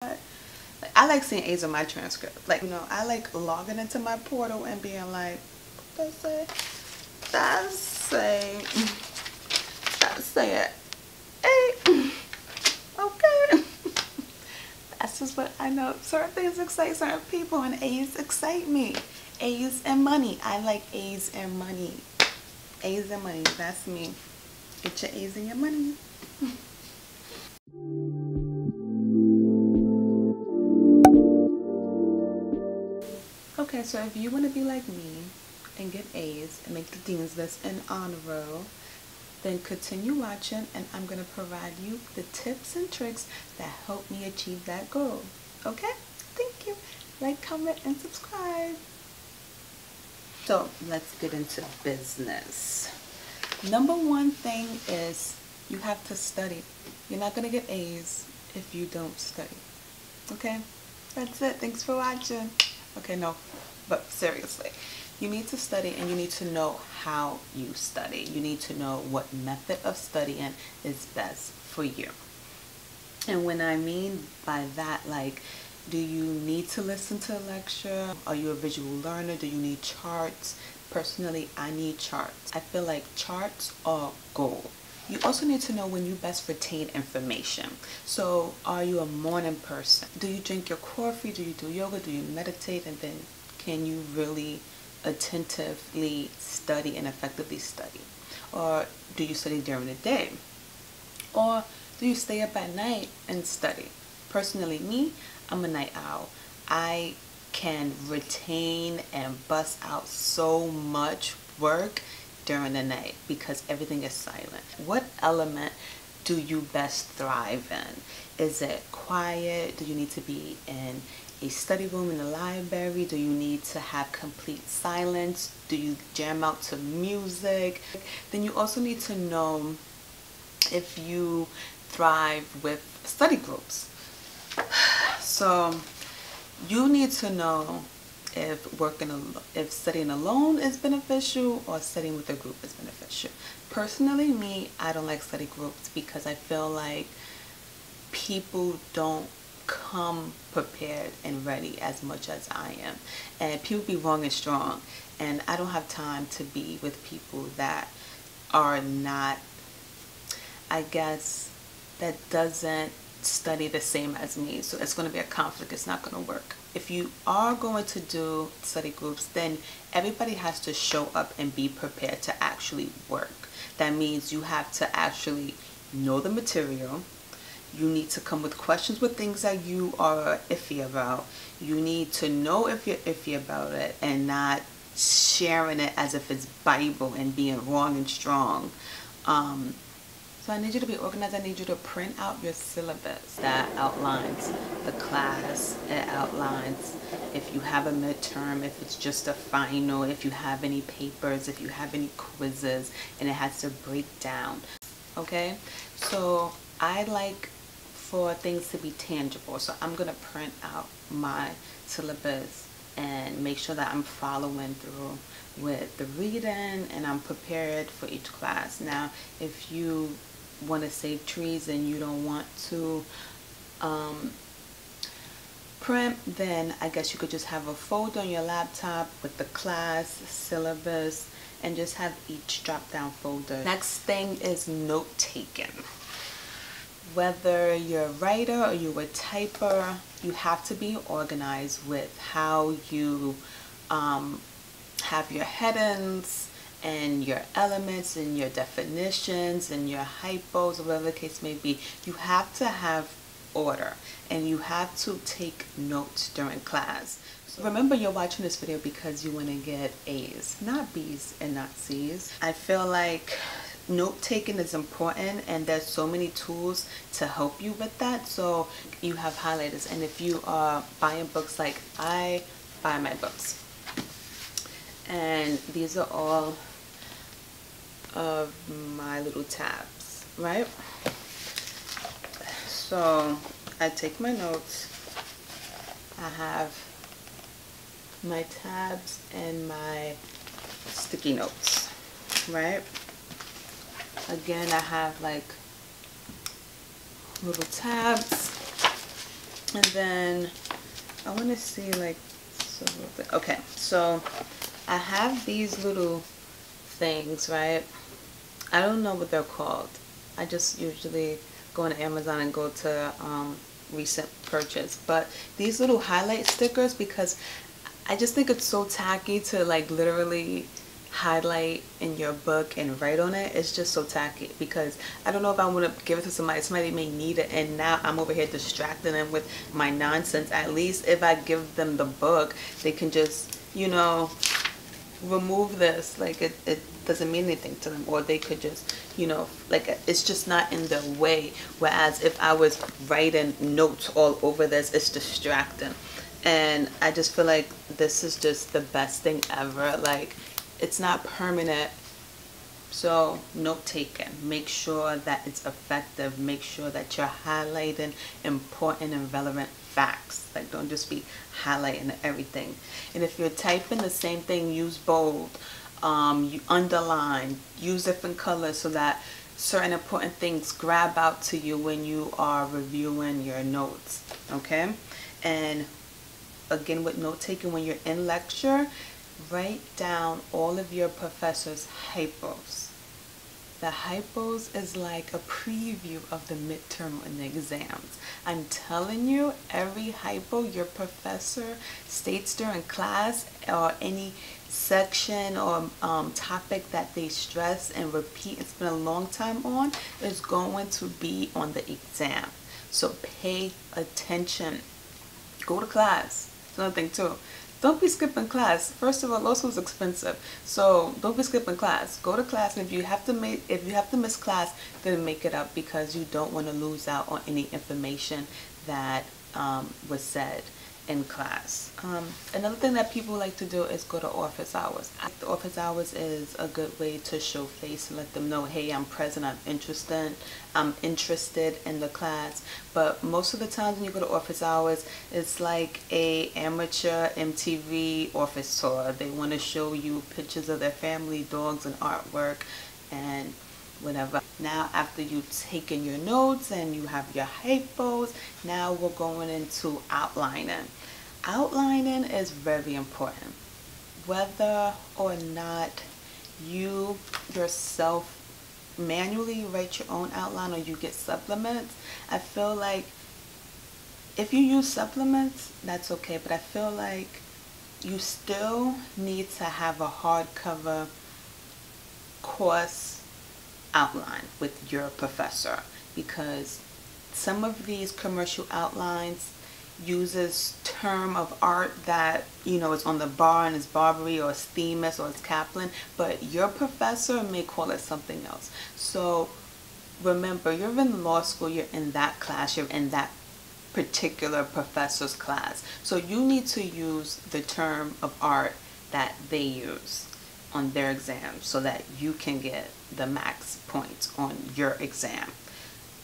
Like, I like seeing A's on my transcript. Like, you know, I like logging into my portal and being like, what does it say? That's say it. A. Okay. That's just what I know. Certain things excite certain people, and A's excite me. A's and money. I like A's and money. A's and money. That's me. Get your A's and your money. Okay, so if you want to be like me and get A's and make the Dean's List and honor roll, then continue watching, and I'm going to provide you the tips and tricks that help me achieve that goal. Okay? Thank you. Like, comment, and subscribe. So let's get into business. Number one thing is you have to study. You're not going to get A's if you don't study. Okay? That's it. Thanks for watching. Okay, no, but seriously, you need to study, and you need to know how you study. You need to know what method of studying is best for you. And when I mean by that, like, do you need to listen to a lecture? Are you a visual learner? Do you need charts? Personally, I need charts. I feel like charts are gold. You also need to know when you best retain information. So, are you a morning person? Do you drink your coffee? Do you do yoga? Do you meditate? And then can you really attentively study and effectively study? Or do you study during the day? Or do you stay up at night and study? Personally, me, I'm a night owl. I can retain and bust out so much work during the night because everything is silent. What element do you best thrive in? Is it quiet? Do you need to be in a study room in the library? Do you need to have complete silence? Do you jam out to music? Then you also need to know if you thrive with study groups. So you need to know if studying alone is beneficial or studying with a group is beneficial. Personally, me, I don't like study groups because I feel like people don't come prepared and ready as much as I am. And people be wrong and strong. And I don't have time to be with people that are not, I guess, that doesn't study the same as me. So it's going to be a conflict. It's not going to work. If you are going to do study groups, then everybody has to show up and be prepared to actually work. That means you have to actually know the material. You need to come with questions with things that you are iffy about. You need to know if you're iffy about it and not sharing it as if it's Bible and being wrong and strong. So I need you to be organized. I need you to print out your syllabus that outlines the class. It outlines if you have a midterm, if it's just a final, if you have any papers, if you have any quizzes, and it has to break down. Okay? So I like for things to be tangible. So I'm going to print out my syllabus and make sure that I'm following through with the reading and I'm prepared for each class. Now, if you want to save trees and you don't want to print, then I guess you could just have a folder on your laptop with the class, syllabus, and just have each drop down folder. Next thing is note taking. Whether you're a writer or you're a typer, you have to be organized with how you have your headings and your elements and your definitions and your hypos or whatever the case may be. You have to have order and you have to take notes during class. So remember, you're watching this video because you want to get A's, not B's and not C's. I feel like note taking is important and there's so many tools to help you with that. So you have highlighters, and if you are buying books, like I buy my books, and these are all of my little tabs, right? So I take my notes, I have my tabs and my sticky notes, right? Again, I have like little tabs And then I want to see like, okay, so I have these little things, right? I don't know what they're called. I just usually go on Amazon and go to recent purchase. But these little highlight stickers, because I just think it's so tacky to like literally highlight in your book and write on it. It's just so tacky, because I don't know if I want to give it to somebody. Somebody may need it, and now I'm over here distracting them with my nonsense. At least if I give them the book, they can just, you know, remove this. Like it doesn't mean anything to them, or they could just, you know, like it's just not in their way. Whereas if I was writing notes all over this, it's distracting. And I just feel like this is just the best thing ever. Like, it's not permanent. So note taking, make sure that it's effective. Make sure that you're highlighting important and relevant facts. Like, don't just be highlighting everything. And if you're typing the same thing, use bold, you underline, use different colors so that certain important things grab out to you when you are reviewing your notes. Okay? And again, with note taking, when you're in lecture, write down all of your professor's hypos. The hypos is like a preview of the midterm and the exams. I'm telling you, every hypo your professor states during class, or any section or topic that they stress and repeat and spend a long time on, is going to be on the exam. So pay attention. Go to class. That's another thing too. Don't be skipping class. First of all, law school is expensive, so don't be skipping class. Go to class, and if you have to miss class, then make it up, because you don't want to lose out on any information that was said in class. Another thing that people like to do is go to office hours. The office hours is a good way to show face and let them know, hey, I'm present, I'm interested in the class. But most of the times when you go to office hours, it's like a amateur MTV office tour. They want to show you pictures of their family, dogs, and artwork, and whatever. Now, after you've taken your notes and you have your hypos, now we're going into outlining. Outlining is very important. Whether or not you yourself manually write your own outline or you get supplements, I feel like if you use supplements, that's okay, but I feel like you still need to have a hardcover course outline with your professor, because some of these commercial outlines uses term of art that, you know, is on the bar and is Barbary or it's Themis or it's Kaplan, but your professor may call it something else. So remember, you're in law school, you're in that class, you're in that particular professor's class, so you need to use the term of art that they use on their exam so that you can get the max points on your exam.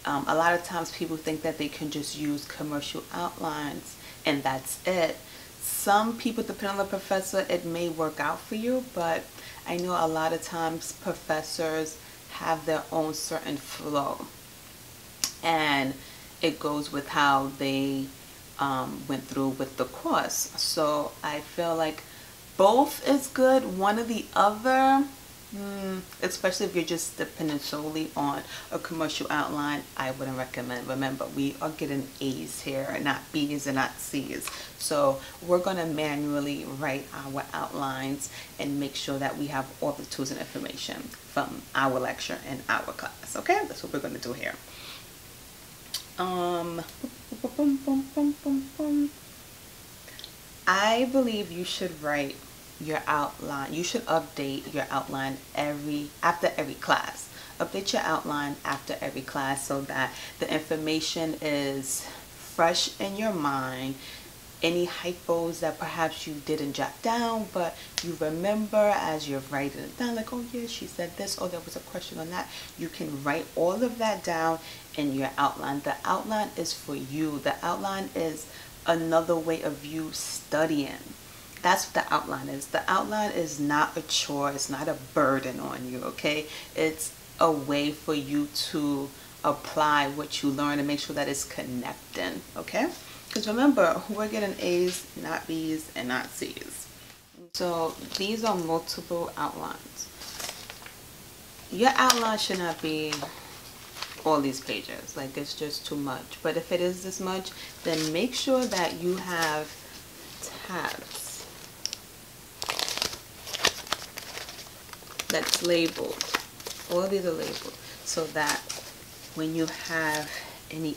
A lot of times people think that they can just use commercial outlines and that's it. Some people, depending on the professor, it may work out for you, but I know a lot of times professors have their own certain flow, and it goes with how they went through with the course. So I feel like both is good. One or the other, especially if you're just dependent solely on a commercial outline, I wouldn't recommend. Remember, we are getting A's here, not B's and not C's. So we're going to manually write our outlines and make sure that we have all the tools and information from our lecture and our class. Okay, that's what we're going to do here. I believe you should write your outline. You should update your outline after every class. Update your outline after every class so that the information is fresh in your mind. Any hypos that perhaps you didn't jot down, but you remember as you're writing it down, like, oh yeah, she said this, or there was a question on that, you can write all of that down in your outline. The outline is for you. The outline is another way of you studying. That's what the outline is. The outline is not a chore. It's not a burden on you, okay? It's a way for you to apply what you learn and make sure that it's connecting, okay? Because remember, we're getting A's, not B's, and not C's. So these are multiple outlines. Your outline should not be all these pages, like it's just too much. But if it is this much, then make sure that you have tabs that's labeled. All of these are labeled so that when you have any